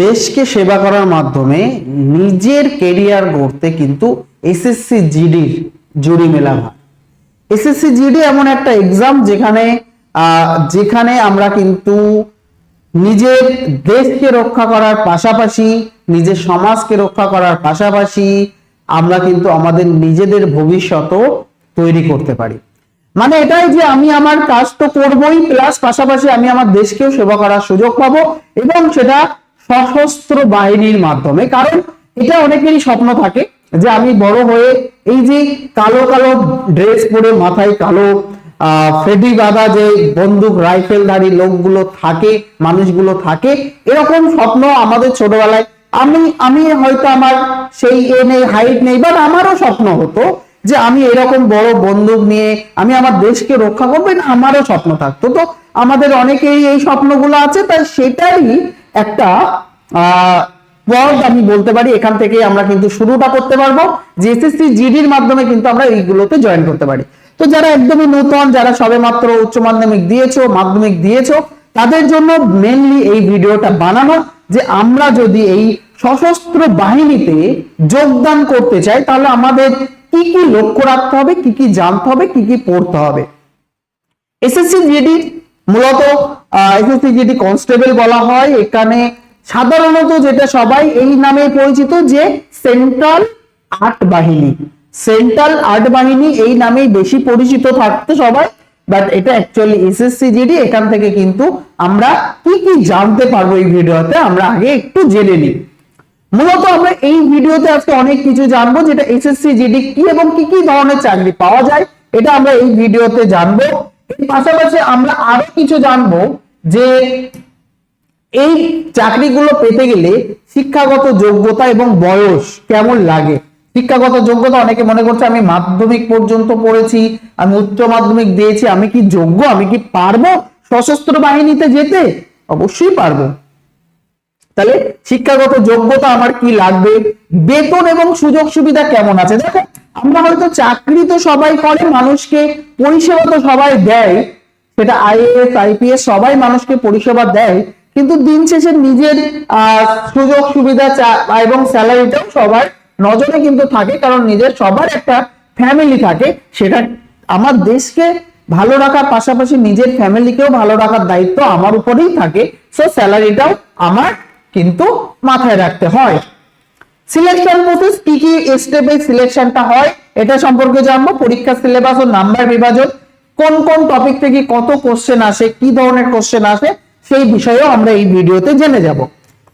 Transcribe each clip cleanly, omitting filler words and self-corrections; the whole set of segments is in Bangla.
দেশকে সেবা করার মাধ্যমে নিজের কেরিয়ার গড়তে কিন্তু এসএসসি জিডির জুড়ি মেলা ভার। এসএসসি জিডি এমন একটা এক্সাম যেখানে আমরা কিন্তু নিজের দেশকে রক্ষা করার পাশাপাশি নিজের সমাজকে রক্ষা করার পাশাপাশি আমরা কিন্তু আমাদের নিজেদের ভবিষ্যৎও তৈরি করতে পারি। মানে এটাই যে আমি আমার কাজ তো করবই, প্লাস পাশাপাশি আমি আমার দেশকেও সেবা করার সুযোগ পাবো, এবং সেটা সশস্ত্র বাহিনীর মাধ্যমে। কারণ এটা অনেকেরই স্বপ্ন থাকে যে আমি বড় হয়ে এই যে কালো কালো ড্রেস পরে মাথায় কালো ফেডি বাঁধা যে বন্দুক রাইফেলধারী লোকগুলো থাকে, মানুষগুলো থাকে, এরকম স্বপ্ন আমাদের ছোটবেলায় আমি হয়তো আমার সেই নেই, হাইট নেই, বাট আমারও স্বপ্ন হতো যে আমি এরকম বড় বন্দুক নিয়ে আমি আমার দেশকে রক্ষা করবো, এটা আমারও স্বপ্ন থাকতো। তো আমাদের অনেকেই এই স্বপ্নগুলো আছে, তাই সেটারই একটা পথ আমি বলতে পারি। এখান থেকে আমরা কিন্তু শুরুটা করতে পারবো যে এসএসসি জিডির মাধ্যমে কিন্তু আমরা এইগুলোতে জয়েন করতে পারি। তো যারা একদমই নতুন, যারা সবেমাত্র উচ্চ মাধ্যমিক দিয়েছো, মাধ্যমিক দিয়েছো, তাদের জন্য মেনলি এই ভিডিওটা বানানো যে আমরা যদি এই সশস্ত্র বাহিনীতে যোগদান করতে চাই তাহলে আমাদের কি কি লক্ষ্য রাখতে হবে, কি কি জানতে হবে, কি কি পড়তে হবে। এসএসসি জিডি মূলত এসএসসি জিডি কনস্টেবল বলা হয়। এখানে সাধারণত যেটা সবাই এই নামে পরিচিত যে সেন্ট্রাল আর্ট বাহিনী, সেন্ট্রাল আর্ট বাহিনী এই নামেই বেশি পরিচিত থাকতে সবাই, বাট এটা অ্যাকচুয়ালি এসএসসি জিডি। এখান থেকে কিন্তু আমরা কি কি জানতে পারবো এই ভিডিওতে আমরা আগে একটু জেনে নিই। মূলত আমরা এই ভিডিওতে আজকে অনেক কিছু জানবো, যেটা এসএসসি জিডি কি এবং কি কি ধরনের চাকরি পাওয়া যায় এটা আমরা এই ভিডিওতে জানবো। এর পাশাপাশি আমরা আরো কিছু জানবো যে এই চাকরিগুলো পেতে গেলে শিক্ষাগত যোগ্যতা এবং বয়স কেমন লাগে। শিক্ষাগত যোগ্যতা অনেকে মনে করছে আমি মাধ্যমিক পর্যন্ত পড়েছি, আমি উচ্চ মাধ্যমিক দিয়েছি, আমি কি যোগ্য, আমি কি পারবো সশস্ত্র বাহিনীতে যেতে? অবশ্যই পারবো। তাহলে শিক্ষাগত যোগ্যতা আমার কি লাগবে, বেতন এবং সুযোগ সুবিধা কেমন আছে। দেখো আমরা হয়তো চাকরি তো সবাই করে, মানুষকে পরিষেবা তো সবাই দেয়, সেটা আইএএস আইপিএস সবাই মানুষকে পরিষেবা দেয়, কিন্তু দিন শেষে নিজের সুযোগ সুবিধা এবং স্যালারিটাও সবার নজরে কিন্তু থাকে, কারণ নিজের সবার একটা ফ্যামিলি থাকে। সেটা আমার দেশকে ভালো রাখার পাশাপাশি নিজের ফ্যামিলিকেও ভালো রাখার দায়িত্ব আমার উপরেই থাকে। সো স্যালারিটাও আমার কিন্তু মাথায় রাখতে হয়। সিলেকশন প্রসেস কি কি স্টেপে সিলেকশনটা হয় এটা সম্পর্কে জানবো। পরীক্ষা সিলেবাস ও নাম্বার বিভাজন, কোন কোন টপিক থেকে কত কোশ্চেন আসে, কি ধরনের কোশ্চেন আসে, সেই বিষয়েও আমরা এই ভিডিওতে জেনে যাব।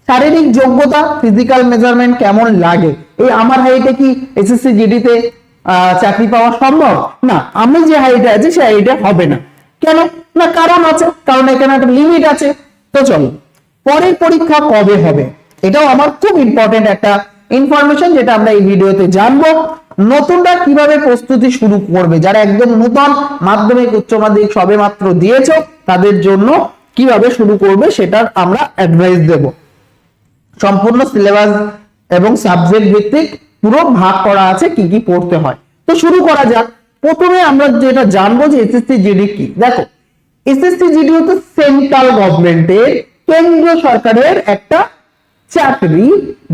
শারীরিক যোগ্যতা, ফিজিক্যাল মেজারমেন্ট কেমন লাগে। এই আমার হাইটে কি এসএসসি জিডিতে চাকরি পাওয়া সম্ভব? না, আমি যে হাইটে আছি সেই হাইটে হবে না। কেন না? কারণ আছে, কারণ এখানে একটা লিমিট আছে। তো চলো, পরের পরীক্ষা কবে হবে এটাও আমার খুব ইম্পর্টেন্ট একটা ইনফরমেশন, যেটা আমরা এই ভিডিওতে জানবো। নতুনরা কিভাবে প্রস্তুতি শুরু করবে, যারা একদম নতুন মাধ্যমিক উচ্চ মাধ্যমিক সবে মাত্র দিয়েছো তাদের জন্য কিভাবে শুরু করবে সেটার আমরা অ্যাডভাইস দেব। সম্পূর্ণ সিলেবাস এবং সাবজেক্ট ভিত্তিক পুরো ভাগ করা আছে কি কি পড়তে হয়। তো শুরু করা যাক। প্রথমে আমরা যেটা জানবো যে এসএসসি জিডি কি। দেখো এসএসসি জিডি হচ্ছে সেন্ট্রাল গভর্নমেন্টের, কেন্দ্র সরকারের একটা চাকরি,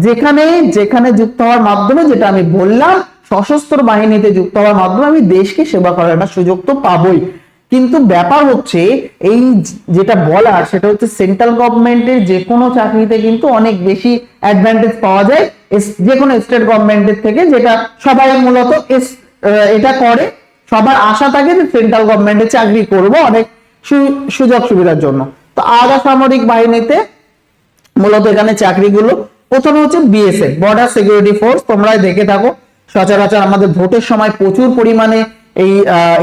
যেখানে যেখানে যুক্ত হওয়ার মাধ্যমে, যেটা আমি বললাম সশস্ত্র বাহিনীতে যুক্ত হওয়ার মাধ্যমে আমি দেশকে সেবা করার একটা সুযোগ তো পাবোই। কিন্তু ব্যাপার হচ্ছে এই যেটা বলার সেটা হচ্ছে সেন্ট্রাল গভর্নমেন্টের যে কোনো চাকরিতে কিন্তু অনেক বেশি অ্যাডভান্টেজ পাওয়া যায় যে কোনো স্টেট গভর্নমেন্টের থেকে, যেটা সবাই মূলত এটা করে। সবার আশা থাকে যে সেন্ট্রাল গভর্নমেন্টের চাকরি করব অনেক সুযোগ সুবিধার জন্য। তো আধা সামরিক বাহিনীতে মূলত এখানে চাকরিগুলো প্রথমে হচ্ছে বিএসএফ, বর্ডার সিকিউরিটি ফোর্স। তোমরা দেখে থাকো সচরাচর আমাদের ভোটের সময় প্রচুর পরিমাণে এই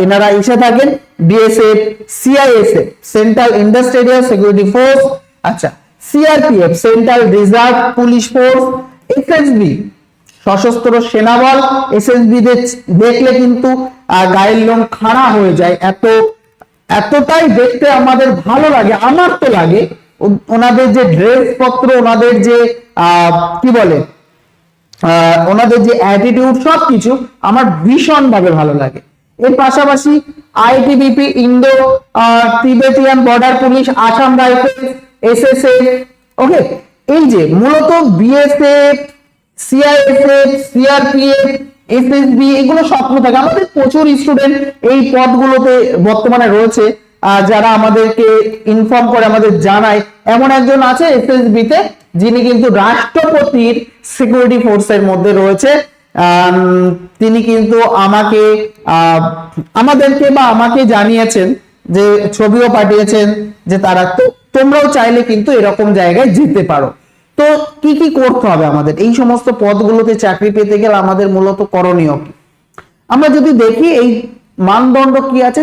এনারা এসে থাকেন। BSF, CISF central industrial security force, আচ্ছা CRPF central reserve police force, SSB সশস্ত্র সেনাবল। এসএসবি দেখলে কিন্তু গায়ের লোম খাড়া হয়ে যায়, এতটাই দেখতে আমাদের ভালো লাগে, আমার তো লাগে। ওনাদের যে ড্রেস পত্র, ওনাদের যে কি বলে ওনাদের যে অ্যাটিটিউড, সবকিছু আমার ভীষণ ভাবে ভালো লাগে। এর পাশাপাশি ITBP Indo Tibetan border police, Assam rifles, SSF, okay এই যে মূলত বিএসএফ, সিআইএসএফ, সিআরপিএফ, এসএসবি এগুলো স্বপ্ন থাকে। আমাদের প্রচুর স্টুডেন্ট এই পদগুলোতে বর্তমানে রয়েছে, যারা আমাদেরকে ইনফর্ম করে, আমাদের জানায়। এমন একজন আছে এসএসবি তে, যিনি কিন্তু রাষ্ট্রপতির সিকিউরিটি ফোর্সের মধ্যে রয়েছে। তিনি কিন্তু আমাদেরকে বা আমাকে জানিয়েছেন, যে ছবিও পাঠিয়েছেন, যে তারা, তো তোমরাও চাইলে কিন্তু এরকম জায়গায় যেতে পারো। তো কি কি করতে হবে আমাদের এই সমস্ত পদগুলোতে চাকরি পেতে গেলে? আমাদের মূলত করণীয় কি? আমরা যদি দেখি এই মানদণ্ড কি আছে,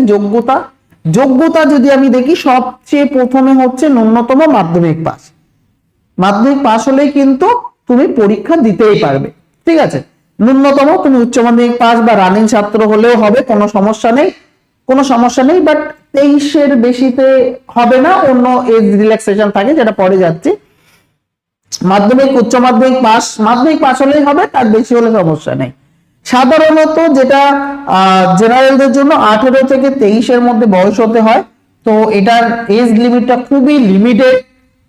যোগ্যতা যদি আমি দেখি, সবচেয়ে প্রথমে হচ্ছে ন্যূনতম মাধ্যমিক পাস। মাধ্যমিক পাস হলেই কিন্তু তুমি পরীক্ষা দিতেই পারবে, ঠিক আছে। ন্যূনতম তুমি উচ্চ মাধ্যমিক পাস বা রানিং ছাত্র হলেও হবে, কোনো সমস্যা নেই। বাট 23-এর বেশিতে হবে না, অন্য এজ রিল্যাক্সেশন থাকে, যেটা পরে যাচ্ছে। মাধ্যমিক, উচ্চ মাধ্যমিক পাস হলেই হবে, তার বেশি হলে সমস্যা নেই। সাধারণত যেটা জেনারেলদের জন্য 18 থেকে 23-এর মধ্যে বয়স হতে হয়। তো এটার এজ লিমিটটা খুবই লিমিটেড,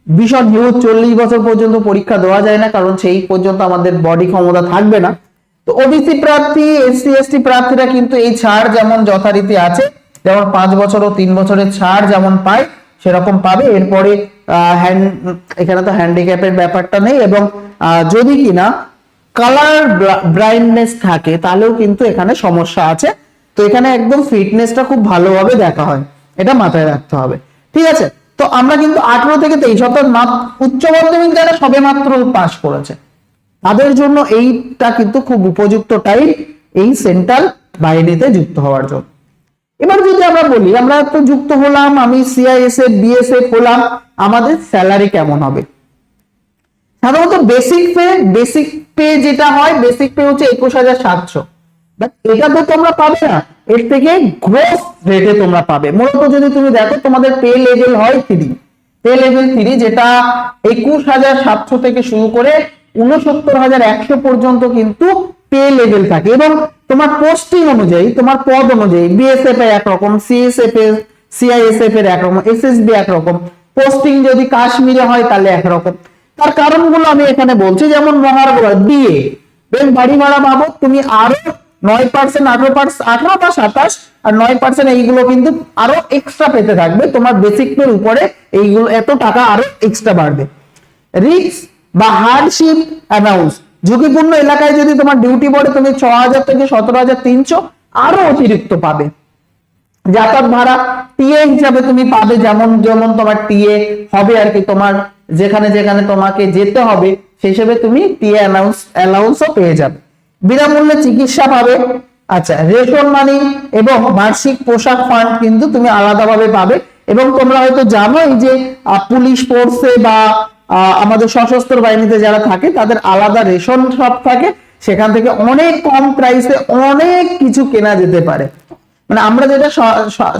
ভীষণ হিউজ। 40 বছর পর্যন্ত পরীক্ষা দেওয়া যায় না, কারণ সেই পর্যন্ত আমাদের বডি ক্ষমতা থাকবে না। তো ওবিসি প্রার্থী, এসসি এসটি প্রার্থীরা কিন্তু এই ছাড় যেমন যথারীতি আছে, যেমন 5 বছর ও 3 বছরের ছাড় যেমন পায় সেরকম পাবে। এরপরে এখানে তো হ্যান্ডিক্যাপের ব্যাপারটা নেই, এবং যদি কিনা কালার ব্লাইন্ডনেস থাকে তাহলেও কিন্তু এখানে সমস্যা আছে। তো এখানে একদম ফিটনেসটা খুব ভালোভাবে দেখা হয়, এটা মাথায় রাখতে হবে, ঠিক আছে। তো আমরা কিন্তু 18 থেকে 23, অর্থাৎ উচ্চ মাধ্যমিক যারা সবে মাত্র পাস করেছে, তাদের জন্য এইটা কিন্তু খুব উপযুক্ত টাইম এই সেন্ট্রাল বাহিনীতে যুক্ত হওয়ার জন্য। এবার যদি আমরা বলি, আমরা তো যুক্ত হলাম, আমি সিআইএসএফ, বিএসএফ হলাম, আমাদের স্যালারি কেমন হবে? সাধারণত বেসিক পে যেটা হয়, বেসিক পে হচ্ছে 21,700। বাট এটা তো তোমরা পাবে না, এর থেকে গ্রোস রেটে তোমরা পাবে। মূলত যদি তুমি দেখো, তোমাদের পে লেভেল হয় 3, যেটা 21,700 থেকে শুরু করে 69,100 পর্যন্ত কিন্তু পে লেভেল থাকে। এবং তোমার পোস্টিং অনুযায়ী, তোমার পদ অনুযায়ী, বিএসএফ এর একরকম, সিআইএসএফ এর একরকম, এসএসবি একরকম। পোস্টিং যদি কাশ্মীরে হয় তাহলে একরকম। তার কারণগুলো আমি এখানে বলছি, যেমন মহারাষ্ট্র ডিএ, বেশ বাড়ি ভাড়া বাবদ তুমি আরো 9%, 18 বা 27 আর 9% এইগুলো কিন্তু আরো এক্সট্রা পেতে থাকবে। তোমার বেসিক পের উপরে এইগুলো এত টাকা আরো এক্সট্রা বাড়বে। রিস্ক বা হার্ডশিপ অ্যানাউন্স, ঝুঁকিপূর্ণ এলাকায় যদি তোমার ডিউটি পড়ে, তুমি 6,000 থেকে 17,300 আরো অতিরিক্ত পাবে। যাতায়াত ভাড়া টিএ হিসাবে তুমি পাবে, যেমন তোমার টিএ হবে আর কি, তোমার যেখানে তোমাকে যেতে হবে সেই হিসেবে তুমি টিএ অ্যালাউন্সও পেয়ে যাবে। বিনামূল্যে চিকিৎসা পাবে। আচ্ছা, রেশন মানি এবং বার্ষিক পোশাক ফান্ড কিন্তু তুমি আলাদাভাবে পাবে। এবং তোমরা হয়তো জানো, এই যে পুলিশ ফোর্সে বা আমাদের সশস্ত্র বাহিনীতে যারা থাকে, তাদের আলাদা রেশন শপ থাকে, সেখান থেকে অনেক কম প্রাইসে অনেক কিছু কেনা যেতে পারে। মানে আমরা যেটা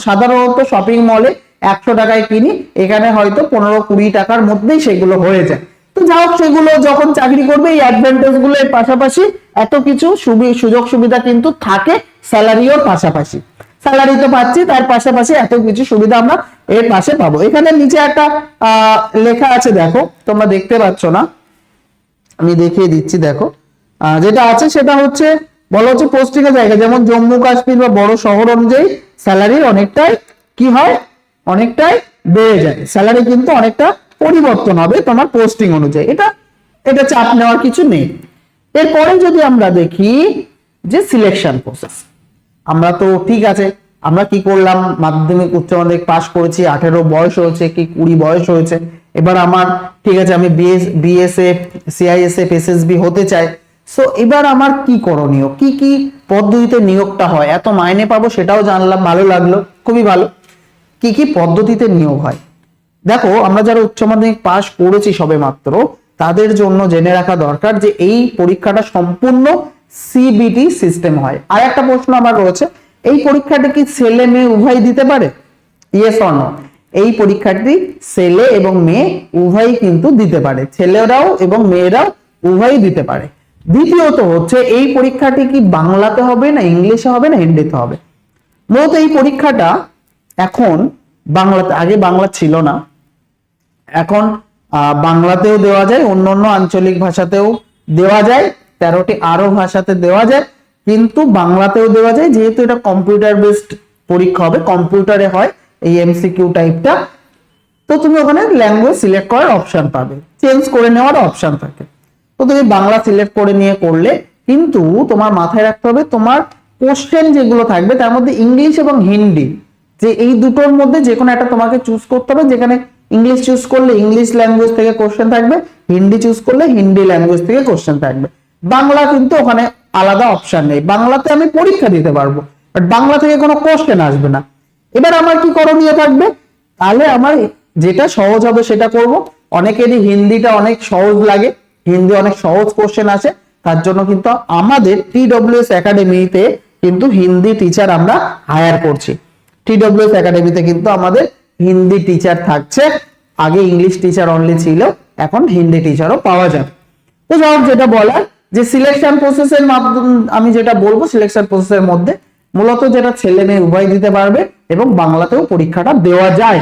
সাধারণত শপিং মলে 100 টাকায় কিনি, এখানে হয়তো 15-20 টাকার মধ্যেই সেগুলো হয়ে যায়। তো যাই হোক, সেগুলো যখন চাকরি করবে, এই অ্যাডভান্টেজ গুলো এর পাশাপাশি এত কিছু সুযোগ সুবিধা কিন্তু থাকে স্যালারিও পাশাপাশি। স্যালারি তো পাচ্ছি, তার পাশাপাশি এত কিছু সুবিধা আমরা এর পাশে পাবো। এখানে নিচে একটা লেখা আছে, দেখো, তোমরা দেখতে পাচ্ছ না, আমি দেখিয়ে দিচ্ছি। দেখো, যেটা আছে সেটা হচ্ছে বলা হচ্ছে পোস্টিং এর জায়গা, যেমন জম্মু কাশ্মীর বা বড় শহর অনুযায়ী স্যালারির অনেকটাই কি হয়, অনেকটাই বেড়ে যায়। স্যালারি কিন্তু অনেকটা পরিবর্তন হবে তোমার পোস্টিং অনুযায়ী, এটা চাপ নেওয়ার কিছু নেই। এরপরে যদি আমরা দেখি যে সিলেকশন প্রসেস, আমরা তো ঠিক আছে, আমরা কি করলাম, মাধ্যমিক উচ্চ মাধ্যমিক পাস করেছি, 18 বয়স হয়েছে কি 20 বয়স হয়েছে, এবার আমার ঠিক আছে, আমি বিএসএফ, সিআইএসএফ, এসএসবি হতে চাই। সো এবার আমার কি করণীয়, কি কি পদ্ধতিতে নিয়োগটা হয়, এত মাইনে পাবো সেটাও জানলাম, ভালো লাগলো, খুবই ভালো। কি কি পদ্ধতিতে নিয়োগ হয়, দেখো, আমরা যারা উচ্চ মাধ্যমিক পাস করেছি সবে মাত্র, তাদের জন্য জেনে রাখা দরকার যে এই পরীক্ষাটা সম্পূর্ণ সিবিটি সিস্টেম হয়। আর একটা প্রশ্ন আমার রয়েছে, এই পরীক্ষাটা কি ছেলে মেয়ে উভয় দিতে পারে? Yes or no? এই পরীক্ষাটি ছেলে এবং মেয়ে উভয়ই কিন্তু দিতে পারে, ছেলেরাও এবং মেয়েরাও উভয়ই দিতে পারে। দ্বিতীয়ত হচ্ছে, এই পরীক্ষাটি কি বাংলাতে হবে না ইংলিশে হবে না হিন্দিতে হবে? মূলত এই পরীক্ষাটা এখন বাংলাতে, আগে বাংলা ছিল না, এখন বাংলাতেও দেওয়া যায়, অন্যান্য আঞ্চলিক ভাষাতেও দেওয়া যায়, 13টি আরো ভাষাতে দেওয়া যায়, কিন্তু বাংলাতেও দেওয়া যায় যেহেতু এটা কম্পিউটার বেসড পরীক্ষা হবে, কম্পিউটারে হয় এই এমসিকিউ টাইপটা। তো তুমি ওখানে ল্যাঙ্গুয়েজ সিলেক্ট করার অপশন পাবে, চেঞ্জ করে নেওয়ার অপশন থাকে। তো তুমি বাংলা সিলেক্ট করে নিয়ে করলে, কিন্তু তোমার মাথায় রাখতে হবে তোমার কোশ্চেন যেগুলো থাকবে তার মধ্যে ইংলিশ এবং হিন্দি, যে এই দুটোর মধ্যে যে কোনো একটা তোমাকে চুজ করতে হবে। যেখানে ইংলিশ চুজ করলে ইংলিশ ল্যাঙ্গুয়েজ থেকে কোশ্চেন থাকবে, হিন্দি চুজ করলে হিন্দি ল্যাঙ্গুয়েজ থেকে কোশ্চেন থাকবে। বাংলা কিন্তু ওখানে আলাদা অপশন নেই, বাংলাতে আমি পরীক্ষা দিতে পারবো, বাট বাংলা থেকে কোনো কোশ্চেন আসবে না। এবার আমার কি করণীয় থাকবে, তাহলে আমার যেটা সহজ হবে সেটা করব। অনেকেরই হিন্দিটা অনেক সহজ লাগে, হিন্দি অনেক সহজ কোশ্চেন আছে, তার জন্য কিন্তু আমাদের TWS একাডেমিতে কিন্তু হিন্দি টিচার আমরা হায়ার করছি। TWS একাডেমিতে কিন্তু আমাদের হিন্দি টিচার থাকছে, আগে ইংলিশ টিচার অনলি ছিল, এখন হিন্দি টিচারও পাওয়া যায়। তো যাই হোক, যেটা বলার যে সিলেকশন প্রসেসের মাধ্যমে আমি যেটা বলবো, সিলেকশন প্রসেসের মধ্যে মূলত যেটা ছেলে মেয়ে উভয় দিতে পারবে এবং বাংলাতেও পরীক্ষাটা দেওয়া যায়।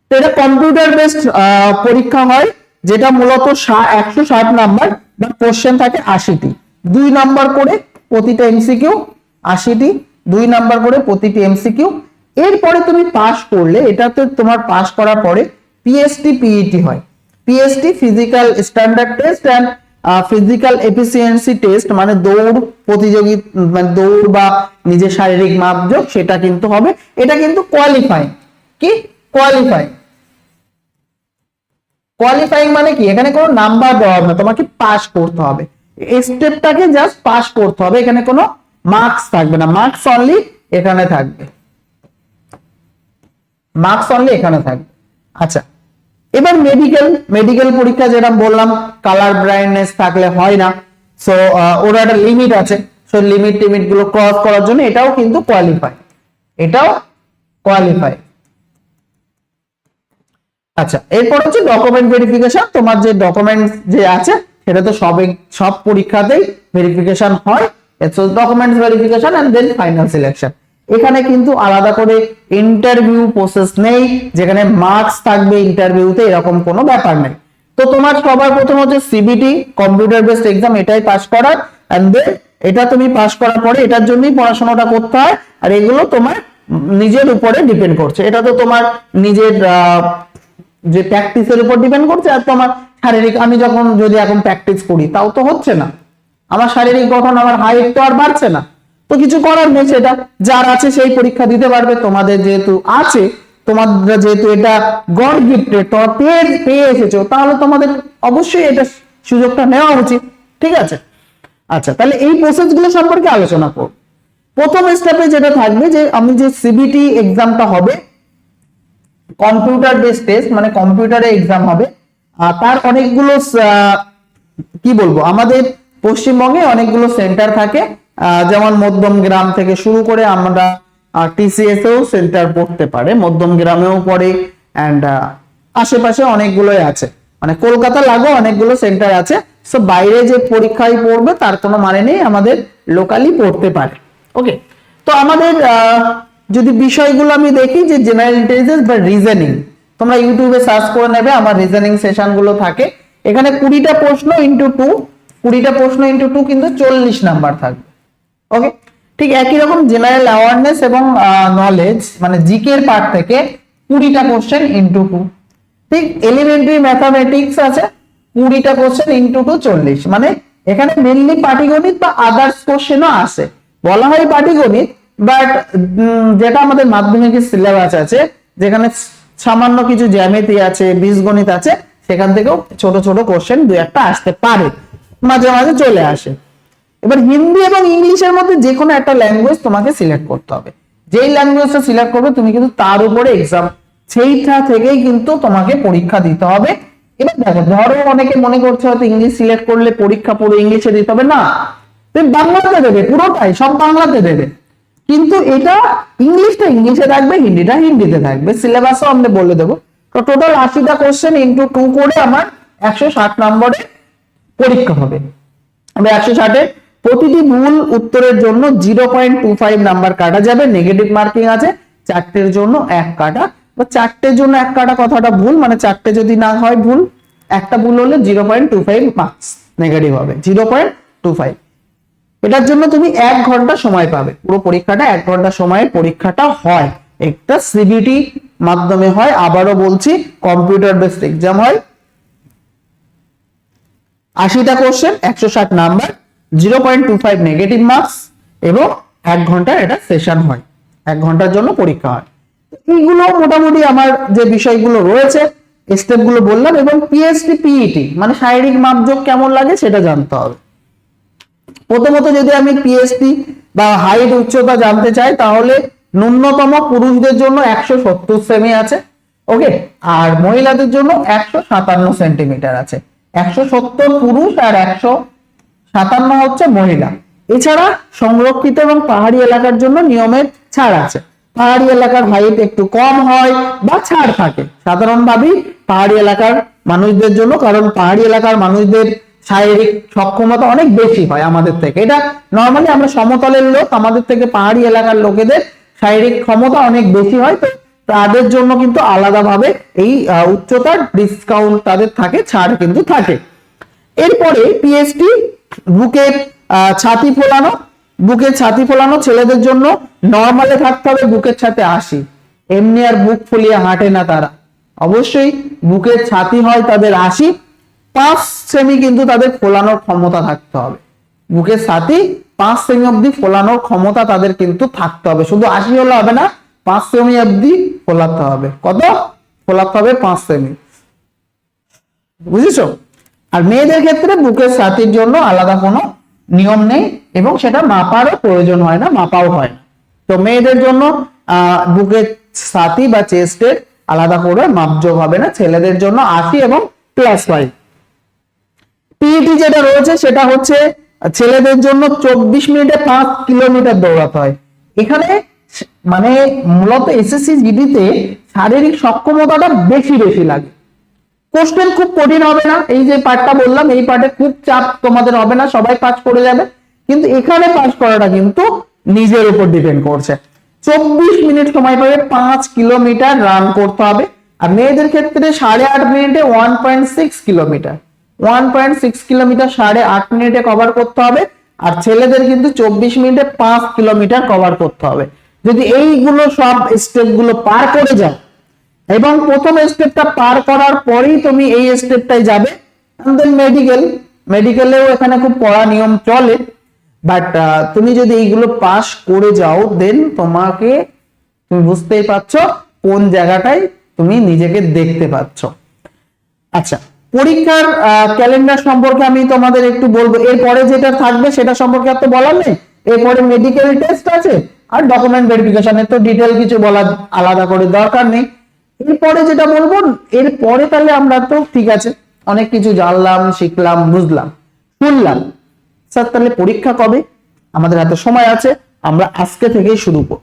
তো এটা কম্পিউটার বেসড পরীক্ষা হয়, যেটা মূলত 160 নাম্বার বা কোশ্চেন থাকে 80টি, 2 নাম্বার করে প্রতিটা এমসিকিউ, 80টি 2 নাম্বার করে প্রতিটি এমসিকিউ। এরপরে তুমি পাস করলে, এটাতে তোমার পাস করার পরে পিএসটি পিইটি হয়। PST physical standard test and physical efficiency test, মানে দৌড় প্রতিযোগী, মানে দৌড় বা নিজের শারীরিক মাপযোগ, সেটা কিন্তু হবে। এটা কিন্তু কোয়ালিফাইং, কি কোয়ালিফাইং, কোয়ালিফাইং মানে কি, এখানে কোনো নাম্বার দেওয়া হবে না, তোমাকে পাস করতে হবে, এই স্টেপটাকে জাস্ট পাস করতে হবে, এখানে কোনো মার্কস থাকবে না, মার্কস অনলি এখানে থাকবে, মার্কস অনলি এখানে থাকবে। আচ্ছা, এবার মেডিকেল পরীক্ষা যেটা বললাম, কালার ব্লাইন্ডনেস থাকলে হয় না, সো ওর একটা লিমিট আছে, সো লিমিট গুলো ক্রস করার জন্য এটাও কিন্তু কোয়ালিফাই, এটাও কোয়ালিফাই। আচ্ছা, এরপর হচ্ছে ডকুমেন্ট ভেরিফিকেশন। তোমার যে ডকুমেন্ট যে আছে সেটা তো সব পরীক্ষাতেই ভেরিফিকেশন হয়, documents verification and then final selection. এখানে কিন্তু আলাদা করে ইন্টারভিউ প্রসেস নেই, যেখানে মার্কস থাকবে ইন্টারভিউতে, এরকম কোনো ব্যাপার নেই। তো তোমার সবার প্রথম হচ্ছে সিবিটি, কম্পিউটার বেসড এক্সাম, এটাই পাস করার, এন্ড দেন এটা তুমি পাস করার পরে এটার জন্যই পড়াশোনাটা করতে হয়, আর এগুলো তোমার নিজের উপরে ডিপেন্ড করছে, এটা তো তোমার নিজের যে প্র্যাকটিসের উপর ডিপেন্ড করছে। আর তোমার শারীরিক, আমি যখন যদি এখন প্র্যাকটিস করি তাও তো হচ্ছে না, আমার শারীরিক গঠন, আমার হাইট তো আর বাড়ছে না, তো কিছু করার নেই, সেটা যার আছে সেই পরীক্ষা দিতে পারবে। তোমাদের যেহেতু আছে, তোমাদের যেহেতু এটা গড গিফটেড, তোমরা পেয়ে এসেছো, তাহলে তোমাদের অবশ্যই এটা সুযোগটা নেওয়া উচিত, ঠিক আছে। আচ্ছা, তাহলে এই প্রসেস গুলো সম্পর্কে আলোচনা করব। প্রথম স্টেপে যেটা থাকবে, যে আমি যে সিবিটি এক্সামটা হবে, কম্পিউটার বেসড টেস্ট, মানে কম্পিউটারে এক্সাম হবে, আর তার অনেকগুলো কি বলবো, আমাদের পশ্চিমবঙ্গে অনেকগুলো সেন্টার থাকে, যেমন মধ্যমগ্রাম থেকে শুরু করে আমরা TCS এও সেন্টার পড়তে পারে, মধ্যমগ্রামেও পড়ে, এন্ড আশেপাশে অনেকগুলোই আছে, মানে কলকাতা লাগো অনেকগুলো সেন্টার আছে। সো বাইরে যে পরীক্ষায় পড়বে তার কোনো মানে নেই, আমাদের লোকালি পড়তে পারে। ওকে, তো আমাদের যদি বিষয়গুলো আমি দেখি, যে জেনারেল ইন্টেলিজেন্স বা রিজনিং, তোমরা ইউটিউবে সার্চ করে নেবে, আমার রিজনিং সেশন গুলো থাকে, এখানে 20টা প্রশ্ন ইনটু 2, 20টা প্রশ্ন ইনটু 2 কিন্তু 40 নাম্বার থাকবে। ওকে, ঠিক একই রকম জেনারেল অ্যাওয়ারনেস এবং নলেজ, মানে জিকে এর পার্ট থেকে 20টা কোশ্চেন ইনটু 2, ঠিক এলিমেন্টারি ম্যাথমেটিক্স আছে 20টা কোশ্চেন ইনটু 2 40, মানে এখানে মেইনলি পাটিগণিত বা আদার্স কোশ্চেনও আসে, বলা হয় পাটিগণিত, বাট যেটা আমাদের মাধ্যমিকের সিলেবাস আছে, যেখানে সামান্য কিছু জ্যামিতি আছে, বীজগণিত আছে, সেখান থেকেও ছোট ছোট কোশ্চেন 2-1টা আসতে পারে, মাঝে মাঝে চলে আসে। এবার হিন্দি এবং ইংলিশের মধ্যে যে কোনো একটা ল্যাঙ্গুয়েজ তোমাকে সিলেক্ট করতে হবে, যেই ল্যাঙ্গুয়েজটা সিলেক্ট করবে তুমি কিন্তু তার উপরে এক্সাম, সেইটা থেকেই কিন্তু তোমাকে পরীক্ষা দিতে হবে। এবার দেখো, ধরো অনেকে মনে করছে হয়তো ইংলিশ সিলেক্ট করলে পরীক্ষা পুরো ইংলিশে দিতে হবে, না, তুমি বাংলাতে দেবে, পুরোটাই সব বাংলাতে দেবে, কিন্তু এটা ইংলিশটা ইংলিশে থাকবে, হিন্দিটা হিন্দিতে থাকবে, সিলেবাসও আমরা বলে দেবো। তো টোটাল 80টা কোশ্চেন ইনটু 2 করে আমার 160 নম্বরে পরীক্ষা হবে। 160-এ প্রতিটি ভুল উত্তরের জন্য 0.25 নাম্বার কাটা যাবে, নেগেটিভ মার্কিং আছে, 4টের জন্য 1 কাটা বা 4টের জন্য এক কাটা কথাটা ভুল, মানে 4টে যদি না হয় ভুল, একটা ভুল হলে 0.25 মার্কস নেগেটিভ হবে, 0.25। এটার জন্য তুমি 1 ঘন্টা সময় পাবে, পুরো পরীক্ষাটা 1 ঘন্টা সময়ে পরীক্ষাটা হয়, একটা সিবিটি মাধ্যমে হয়, আবারও বলছি কম্পিউটার বেসড এক্সাম হয়, 80টা কোশ্চেন, 160 নাম্বার, 0.25 নেগেটিভ মার্কস, এবং 1 ঘন্টা এটা সেশন হয়, 1 ঘন্টার জন্য পরীক্ষা হয়। এইগুলো মোটামুটি আমার যে বিষয়গুলো রয়েছে স্টেপগুলো বললাম, এবং পিএসটি পিইটি মানে শারীরিক মাপযোগ কেমন লাগে সেটা জানতে হবে। প্রথমত যদি আমি পিএসটি বা হাইট উচ্চতা জানতে চাই, তাহলে ন্যূনতম পুরুষদের জন্য 170 সেমি আছে, ওকে, আর মহিলাদের জন্য 157 সেন্টিমিটার আছে, 170 পুরুষ আর 157 হচ্ছে মহিলা। এছাড়া সংরক্ষিত এবং পাহাড়ি এলাকার জন্য নিয়মের ছাড় আছে, পাহাড়ি এলাকার হাইট একটু কম হয় বা ছাড় থাকে সাধারণভাবেই পাহাড়ি এলাকার মানুষদের জন্য, কারণ পাহাড়ি এলাকার মানুষদের শারীরিক সক্ষমতা অনেক বেশি হয় আমাদের থেকে। এটা নর্মালি আমরা সমতলের লোক, আমাদের থেকে পাহাড়ি এলাকার লোকেদের শারীরিক ক্ষমতা অনেক বেশি হয়, তো তাদের জন্য কিন্তু আলাদাভাবে এই উচ্চতার ডিসকাউন্ট তাদের থাকে, ছাড় কিন্তু থাকে। এরপরে পিএসটি বুকের ছাতি ফোলানো, বুকের ছাতি ফোলানো ছেলেদের জন্য নর্মালে থাকতে হবে বুকের ছাতে 80, এমনি আর বুক ফুলিয়ে হাঁটে না তারা, অবশ্যই বুকের ছাতি হয় তাদের 80, 5 সেমি কিন্তু তাদের ফোলানোর ক্ষমতা থাকতে হবে, বুকের ছাতি 5 সেমি অব্দি ফোলানোর ক্ষমতা তাদের কিন্তু থাকতে হবে, শুধু 80 হলে হবে না, 5 সেমি অব্দি ফোলাতে হবে। কত ফোলাতে হবে? 5 সেমি, বুঝেছো? আর মেয়েদের ক্ষেত্রে বুকের ছাতির জন্য আলাদা কোনো নিয়ম নেই, এবং সেটা মাপারও প্রয়োজন হয় না, মাপাও হয় না। তো মেয়েদের জন্য বুকের ছাতি বা চেস্টের আলাদা করে মাপযোগ হবে না, ছেলেদের জন্য 80 এবং +5। পিইটি যেটা রয়েছে সেটা হচ্ছে ছেলেদের জন্য 24 মিনিটে 5 কিলোমিটার দৌড়াতে হয়। এখানে মানে মূলত এসএসসি জিডিতে শারীরিক সক্ষমতাটা বেশি লাগে। কোশ্চেন খুব কঠিন হবে না, এই যে পার্টটা বললাম এই পার্টে খুব চাপ তোমাদের হবে না, সবাই পাস করে যাবে, কিন্তু এখানে পাস করাটা কিন্তু নিজের উপর ডিপেন্ড করছে। 24 মিনিট সময় পাবে, 5 কিলোমিটার রান করতে হবে। আর মেয়েদের ক্ষেত্রে 8.5 মিনিটে 1.6 কিলোমিটার, 1.6 কিলোমিটার 8.5 মিনিটে কভার করতে হবে। আর ছেলেদের কিন্তু 24 মিনিটে 5 কিলোমিটার কভার করতে হবে। যদি এইগুলো সব স্টেপ গুলো পার করে যাও এবং প্রথম স্টেপটা পার করার পরেই তুমি এই স্টেপটাই যাবে, দেন মেডিকেলেও এখানে খুব কড়া নিয়ম চলে, বাট তুমি যদি এইগুলো পাস করে যাও দেন তুমি বুঝতেই পারছো কোন জায়গাটায় তুমি নিজেকে দেখতে পাচ্ছ। আচ্ছা, পরীক্ষার ক্যালেন্ডার সম্পর্কে আমি তোমাদের একটু বলবো, এরপরে যেটা থাকবে সেটা সম্পর্কে আর তো বলার নেই। এরপরে মেডিকেল টেস্ট আছে আর ডকুমেন্ট ভেরিফিকেশনের তো ডিটেল কিছু বলার আলাদা করে দরকার নেই। এরপরে যেটা বলবো, এরপরে তাহলে আমরা তো ঠিক আছে অনেক কিছু জানলাম, শিখলাম, বুঝলাম, শুনলাম, স্যার তাহলে পরীক্ষা কবে? আমাদের হাতে সময় আছে, আমরা আজকে থেকেই শুরু করব।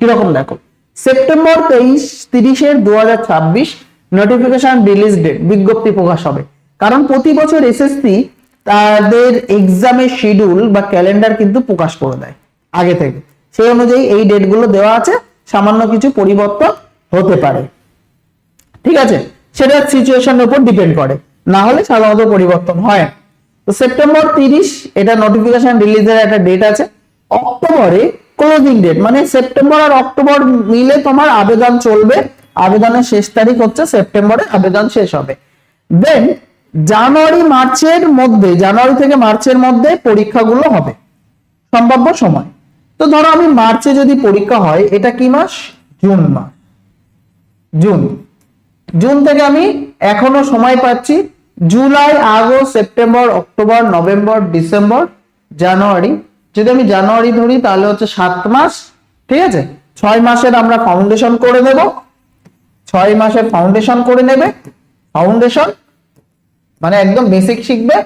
কিরকম দেখো, সেপ্টেম্বর 23-30 2026 নোটিফিকেশন রিলিজ ডেট, বিজ্ঞপ্তি প্রকাশ হবে। কারণ প্রতি বছর এসএসসি তাদের এক্সামের শিডিউল বা ক্যালেন্ডার কিন্তু প্রকাশ করে দেয় আগে থেকে, সেই অনুযায়ী এই ডেটগুলো দেওয়া আছে, সামান্য কিছু পরিবর্তন হতে পারে, ঠিক আছে, সেটা সিচুয়েশনের উপর ডিপেন্ড করে, না হলে সাধারণত পরিবর্তন হয়। তো সেপ্টেম্বর 30 এটা নোটিফিকেশন রিলিজের একটা ডেট আছে। অক্টোবরে ক্লোজিং ডেট, মানে সেপ্টেম্বর আর অক্টোবর মিলে তোমার আবেদন চলবে, আবেদনের শেষ তারিখ হচ্ছে সেপ্টেম্বরে, আবেদন শেষ হবে। দেন জানুয়ারি থেকে মার্চের মধ্যে পরীক্ষাগুলো হবে, সম্ভাব্য সময়। তো ধরো আমি মার্চে যদি পরীক্ষা হয়, এটা কি মাস? জুন মাস, জুন থেকে আমি এখনো সময় পাচ্ছি, July, August, September, October, November, December, January, যদি আমি জানুয়ারি ধরি তাহলে হচ্ছে 7 মাস, ঠিক আছে। 6 মাসের আমরা ফাউন্ডেশন করে দেব, 6 মাসের ফাউন্ডেশন করে নেবে, ফাউন্ডেশন মানে একদম বেসিক শিখবে,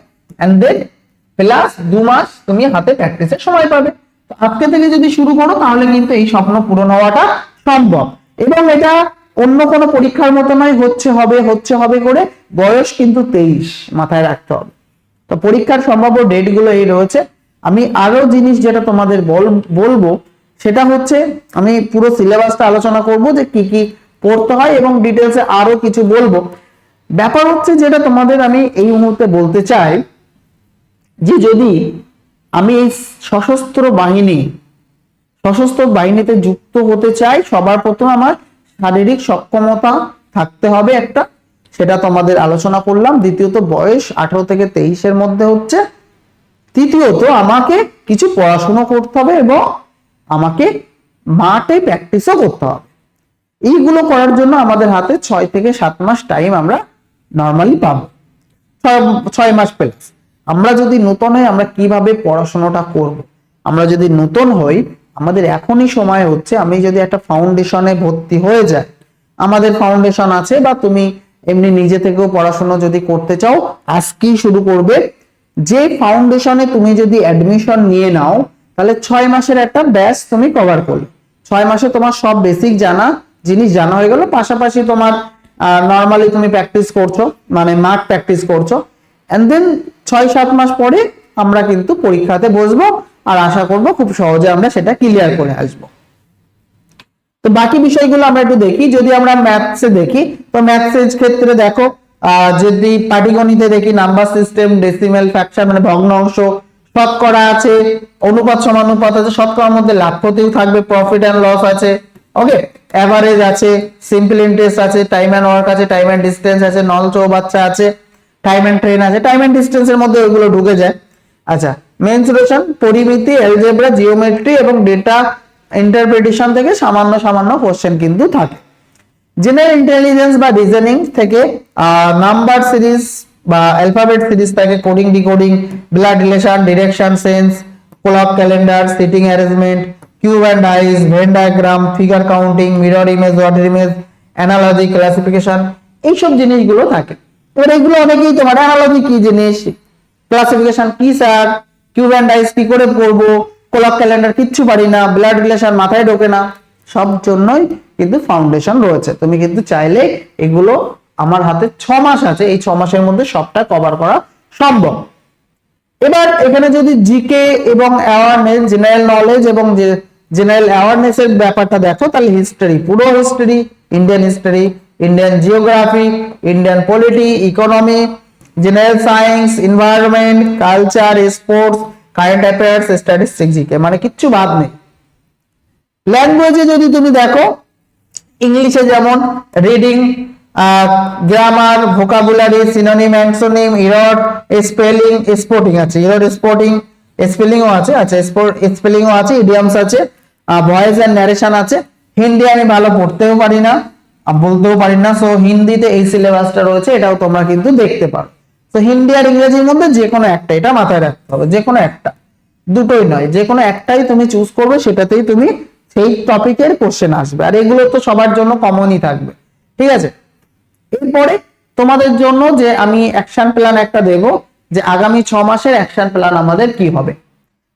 এন্ড দেন প্লাস 2 মাস তুমি হাতে প্র্যাকটিসের সময় পাবে। তো আজকে থেকে যদি শুরু করো তাহলে কিন্তু এই স্বপ্ন পূরণ হওয়াটা সম্ভব। এবং এটা অন্য কোনো পরীক্ষার মতো নয় হচ্ছে হবে করে, বয়স কিন্তু 23, মাথায় রাখতে হবে। তো পরীক্ষার সম্ভাব্য ডেট গুলো এই রয়েছে। আমি আরো জিনিস যেটা তোমাদের বলবো সেটা হচ্ছে, আমি পুরো সিলেবাসটা আলোচনা করব যে কি কি পড়তে হয় এবং ডিটেলসে আরো কিছু বলবো। ব্যাপার হচ্ছে যেটা তোমাদের আমি এই মুহূর্তে বলতে চাই যে যদি আমি এই সশস্ত্র বাহিনীতে যুক্ত হতে চাই, সবার প্রথমে আমার শারীরিক সক্ষমতা থাকতে হবে একটা, সেটা তোমাদের আলোচনা করলাম। দ্বিতীয়ত বয়স 18 থেকে 23-এর মধ্যে হচ্ছে। তৃতীয়ত আমাকে কিছু পড়াশোনা করতে হবে এবং আমাকে মাঠে প্র্যাকটিসও করতে হবে। এইগুলো করার জন্য আমাদের হাতে 6 থেকে 7 মাস টাইম আমরা নর্মালি পাবো, 6 মাস প্লাস। আমরা যদি নতুন হই আমরা কিভাবে পড়াশোনাটা করব? আমরা যদি নতুন হই আমাদের এখনই সময় হচ্ছে, আমি যদি একটা ফাউন্ডেশনে ভর্তি হয়ে যাই, আমাদের ফাউন্ডেশন আছে, বা তুমি এমনি নিজে থেকেও পড়াশোনা যদি করতে চাও আজকেই শুরু করবে। যে ফাউন্ডেশনে তুমি যদি অ্যাডমিশন নিয়ে নাও তাহলে 6 মাসের একটা ব্যাচ তুমি কভার করলে, 6 মাসে তোমার সব বেসিক জিনিস জানা হয়ে গেল। পাশাপাশি তোমার নর্মালি তুমি প্র্যাকটিস করছো, মানে মাঠ প্র্যাকটিস করছো, এন্ড দেন 6-7 মাস পরে আমরা কিন্তু পরীক্ষাতে বসবো, আর আশা করব খুব সহজে আমরা সেটা ক্লিয়ার করে আসবো। তো বাকি বিষয়গুলো আমরা একটু দেখি। যদি আমরা ম্যাথসে দেখি, তো ম্যাথসের ক্ষেত্রে দেখো যদি পাটিগণিতে দেখি নাম্বার সিস্টেম, ডেসিমেল, ফ্র্যাকশন মানে ভগ্নাংশ, শতকরা আছে, অনুপাত সমানুপাত আছে, শতকরার মধ্যে লাভ ক্ষতিও থাকবে, প্রফিট এন্ড লস আছে, ওকে, এভারেজ আছে, সিম্পল ইন্টারেস্ট আছে, টাইম এন্ড ওয়ার্ক আছে, টাইম এন্ড ডিসটেন্স আছে, নল চৌবাচ্চা আছে, টাইম এন্ড ট্রেন আছে। টাইম এন্ড ডিসটেন্সের মধ্যে ওইগুলো ঢুকে যায়। আচ্ছা, মেনসুরেশন, পরিমিতি, অ্যালজেব্রা, জিওমেট্রি এবং ডেটা ইন্টারপ্রিটেশন থেকে সামান্য কোশ্চেন কিন্তু থাকে। জেনারেল ইন্টেলিজেন্স বা রিজনিং থেকে নাম্বার সিরিজ বা অ্যালফাবেট সিরিজ থাকে, coding, decoding, blood relation, direction sense, clock calendar, sitting arrangement, cube and dice, Venn diagram, figure counting, mirror image, water image, analogy, classification, এইসব জিনিসগুলো থাকে। এবার এগুলো অনেকেই তোমার অ্যানালজি কি জিনিস, ক্লাসিফিকেশন কি স্যার, কিউব অ্যান্ড ডাইস কি করে পড়বো, ক্লক ক্যালেন্ডার কিচ্ছু পারি না, ব্লাড রিলেশন মাথায় ঢোকে না, সব জন্যই কিন্তু ফাউন্ডেশন রয়েছে। তুমি কিন্তু চাইলে এগুলো, আমার হাতে 6 মাস আছে, এই 6 মাসের মধ্যে সবটা কভার করা সম্ভব। এবার এখানে যদি জিকে এবং অ্যাওয়ারনেস, জেনারেল নলেজ এবং জেনারেল অ্যাওয়ারনেস এর ব্যাপারটা দেখো, তাহলে হিস্ট্রি, পুরো history, Indian history, Indian geography, Indian polity, economy, general science, environment, culture, sports, current affairs, statistics, GK, মানে কিচ্ছু বাদ নেই। ল্যাঙ্গুয়েজে যদি তুমি দেখো, ইংলিশে যেমন reading, grammar, vocabulary, synonym, antonym, error, spelling, sporting আছে, ইরর স্পোর্টিং, স্পেলিংও আছে, আচ্ছা স্পেলিংও আছে, ইডিয়ামস আছে, ভয়েস এন্ড ন্যারেশন আছে। হিন্দি আমি ভালো পড়তেও পারি না, বলতেও পারি না, সো হিন্দিতে এই সিলেবাসটা রয়েছে, এটাও তোমরা কিন্তু দেখতে পারো। তো হিন্দি আর ইংরেজির মধ্যে যে কোনো একটা, এটা মাথায় রাখতে হবে, যে কোনো একটা, দুটোই নয়, যে কোনো একটাই তুমি চুজ করবে, সেটাতেই তুমি সেই টপিকের কোশ্চেন আসবে, আর এগুলো তো সবার জন্য কমনই থাকবে, ঠিক আছে। এরপরে তোমাদের জন্য যে আমি অ্যাকশন প্ল্যান একটা দেব, যে আগামী 6 মাসের অ্যাকশন প্ল্যান আমাদের কি হবে।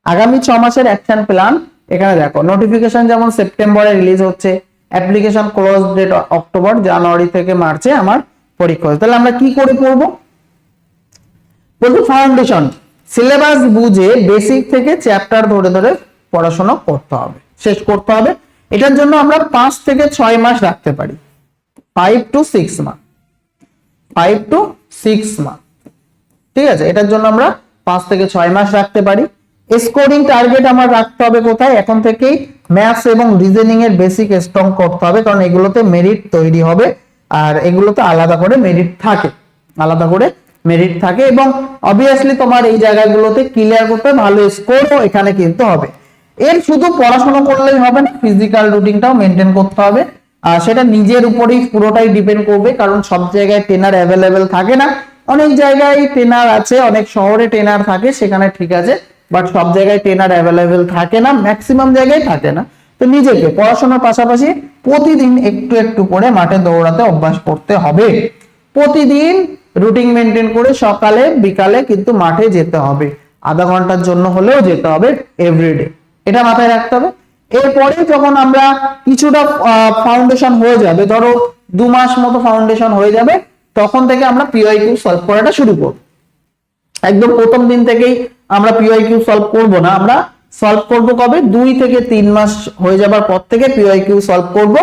আগামী 6 মাসের অ্যাকশন প্ল্যান এখানে দেখো, নোটিফিকেশন যেমন সেপ্টেম্বরে রিলিজ হচ্ছে, অ্যাপ্লিকেশন ক্লোজ ডেট অক্টোবর, জানুয়ারি থেকে মার্চে আমার পরীক্ষা হচ্ছে। তাহলে আমরা কি করে পড়বো? বলতে ফাউন্ডেশন, সিলেবাস বুঝে বেসিক থেকে চ্যাপ্টার ধরে ধরে পড়াশোনা করতে হবে, শেষ করতে হবে। এটার জন্য আমরা 5 থেকে 6 মাস রাখতে পারি, 5 to 6 মাস, 5 to 6 মাস, ঠিক আছে। এটার জন্য আমরা 5 থেকে 6 মাস রাখতে পারি। স্কোরিং টার্গেট আমার রাখতে হবে কোথায়? এখন থেকেই ম্যাথস এবং রিজনিং এর বেসিক স্ট্রং করতে হবে, কারণ এগুলোতে মেরিট তৈরি হবে, আর এগুলোতে আলাদা করে মেরিট থাকে, এবং অবভিয়াসলি তোমার এই জায়গাগুলোতে ক্লিয়ার করতে ভালো স্কোরও এখানে কিন্তু হবে। এর শুধু পড়াশোনা করলেই হবে না, ফিজিক্যাল রুটিনটাও মেনটেন করতে হবে, আর সেটা নিজের উপরেই পুরোটাই ডিপেন্ড করবে, কারণ সব জায়গায় ট্রেনার অ্যাভেলেবেল থাকে না। অনেক জায়গায় ট্রেনার আছে, অনেক শহরে ট্রেনার থাকে, সেখানে ঠিক আছে, বাট সব জায়গায় ট্রেনার অ্যাভেলেবেল থাকে না, ম্যাক্সিমাম জায়গায় থাকে না। তো নিজেকে পড়াশোনার পাশাপাশি প্রতিদিন একটু একটু করে মাঠে দৌড়াতে অভ্যাস করতে হবে, প্রতিদিন রুটিন মেনটেন করে সকালে বিকালে কিন্তু মাঠে যেতে হবে, আধা ঘন্টার জন্য হলেও যেতে হবে এভরিডে, এটা মাথায় রাখতে হবে। এরপরে যখন আমরা কিছুটা ফাউন্ডেশন হয়ে যাবে, ধরো 2 মাস মতো ফাউন্ডেশন হয়ে যাবে, তখন থেকে আমরা পিওয়াইকিউ সলভ করাটা শুরু করব। একদম প্রথম দিন থেকেই আমরা পিওয়াইকিউ সলভ করব না, আমরা সলভ করব কবে? 2 থেকে 3 মাস হয়ে যাবার পর থেকে পিওয়াইকিউ সলভ করব,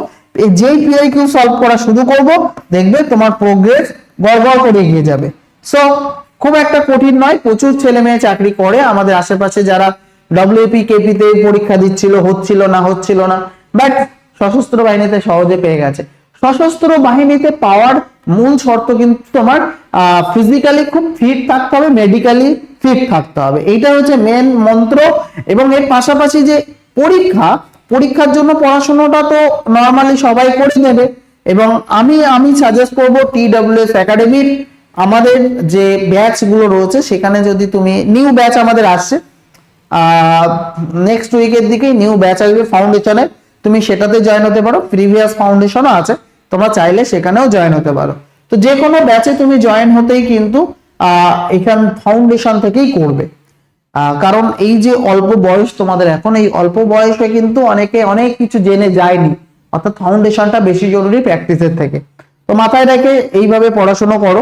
যেই পিআইকিউ সলভ করা শুরু করব দেখবে তোমার প্রোগ্রেস গড়গড় করে এগিয়ে যাবে। সো খুব একটা কঠিন নয়, প্রচুর ছেলে মেয়ে চাকরি করে আমাদের আশেপাশে যারা ডব্লিউপি কেপিতে পরীক্ষা দিচ্ছিল, হচ্ছিল না, বাট সশস্ত্র বাহিনীতে সহজে পেয়ে গেছে। সশস্ত্র বাহিনীতে পাওয়ার মূল শর্ত কিন্তু তোমার ফিজিক্যালি খুব ফিট থাকতে হবে, মেডিকেলি ফিট থাকতে হবে, এইটা হচ্ছে মেন মন্ত্র। এবং এর পাশাপাশি যে পরীক্ষার জন্য পড়াশোনাটা তো নর্মালি সবাই করে নেবে, এবং আমি সাজেস্ট করব TWS একাডেমির আমাদের যে ব্যাচ গুলো রয়েছে সেখানে যদি তুমি নিউ ব্যাচ আমাদের আসছে নেক্সট উইকের দিকে নিউ ব্যাচ আসবে ফাউন্ডেশনের, তুমি সেটাতে জয়েন হতে পারো। প্রিভিয়াস ফাউন্ডেশনও আছে, তোমরা চাইলে সেখানেও জয়েন হতে পারো। তো যে কোনো ব্যাচে তুমি জয়েন হতেই কিন্তু এখান ফাউন্ডেশন থেকেই করবে, কারণ এই যে অল্প বয়স তোমাদের, এখন এই অল্প বয়সে কিন্তু অনেকে অনেক কিছু জেনে যায়নি, অর্থাৎ ফাউন্ডেশনটা বেশি জরুরি প্র্যাকটিসের থেকে। তো মাথায় রেখে এইভাবে পড়াশোনা করো।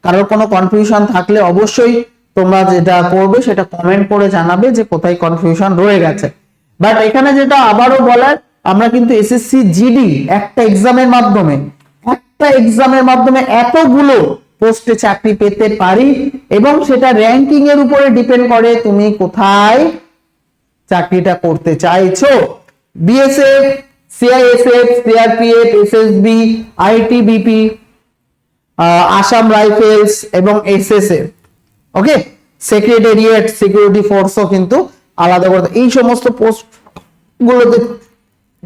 কারোর কোনো কনফিউশন থাকলে অবশ্যই তোমরা যেটা করবে সেটা কমেন্ট করে জানাবে যে কোথায় কনফিউশন রয়ে গেছে। বাট এখানে যেটা আবারও বলার, আমরা কিন্তু এসএসসি জিডি একটা এক্সামের মাধ্যমে এতগুলো পোস্টে চাকরি পেতে পারি, এবং সেটা র্যাঙ্কিং এর উপরে ডিপেন্ড করে তুমি কোথায় চাকরিটা করতে চাইছো। BSF, CISF, CRPF, SSB, ITBP, Assam rifles এবং এসএসএফ, ওকে, সেক্রেটারিয়েট, সিকিউরিটি ফোর্সও কিন্তু আলাদা করে। এই সমস্ত পোস্ট গুলোতে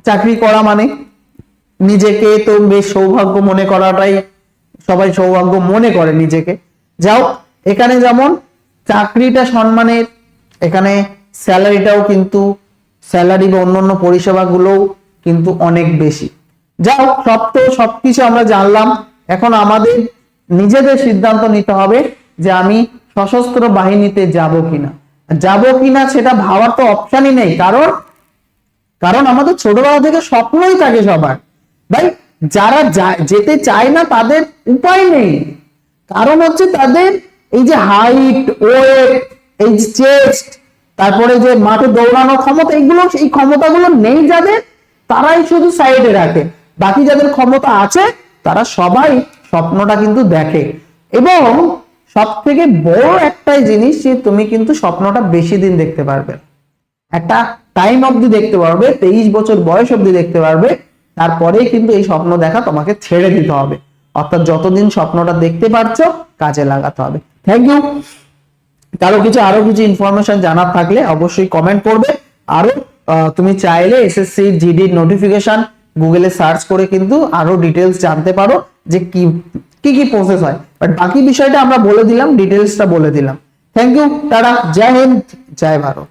চাকরি করা মানে নিজেকে তো বেশ সৌভাগ্য মনে করাটাই, সবাই সৌভাগ্য মনে করে নিজেকে। যাও, এখানে যেমন চাকরিটা সম্মানের, এখানে স্যালারিটাও কিন্তু স্যালারি বা অন্যান্য পরিষেবাগুলোও কিন্তু অনেক বেশি। যাও, সবকিছু আমরা জানলাম, এখন আমাদের নিজেদের সিদ্ধান্ত নিতে হবে যে আমি সশস্ত্র বাহিনীতে যাব কিনা সেটা ভাবার তো অপশনই নেই, কারণ আমাদের ছোটবেলা থেকে স্বপ্নই থাকে সবার ভাই। যারা যেতে চায় না তাদের উপায় নেই, কারণ হচ্ছে তাদের এই যে হাইট, ওয়েট, এই যে চেস্ট, তারপরে যে মাঠে দৌড়ানোর ক্ষমতা, এই ক্ষমতাগুলো নেই যাদের, তারাই শুধু সাইডে রাখে। বাকি যাদের ক্ষমতা আছে তারা সবাই স্বপ্নটা কিন্তু দেখে। এবং সব থেকে বড় একটাই জিনিস যে তুমি কিন্তু স্বপ্নটা বেশি দিন দেখতে পারবে, একটা টাইম অবধি দেখতে পারবে, 23 বছর বয়স অবধি দেখতে পারবে, তারপরে কিন্তু এই স্বপ্ন দেখা তোমাকে ছেড়ে দিতে হবে। অর্থাৎ যতদিন স্বপ্নটা দেখতে পারছো কাজে লাগাতে হবে। Thank you. আরো কিছু ইনফরমেশন জানার থাকলে অবশ্যই কমেন্ট করবে। আরো তুমি চাইলে এসএসসি জিডির নোটিফিকেশন গুগলে সার্চ করে কিন্তু আরো ডিটেলস জানতে পারো যে কি প্রসেস হয়। বাট বাকি বিষয়টা আমরা বলে দিলাম, ডিটেলসটা বলে দিলাম। থ্যাংক ইউ, টাটা, জয় হিন্দ, জয় ভারত।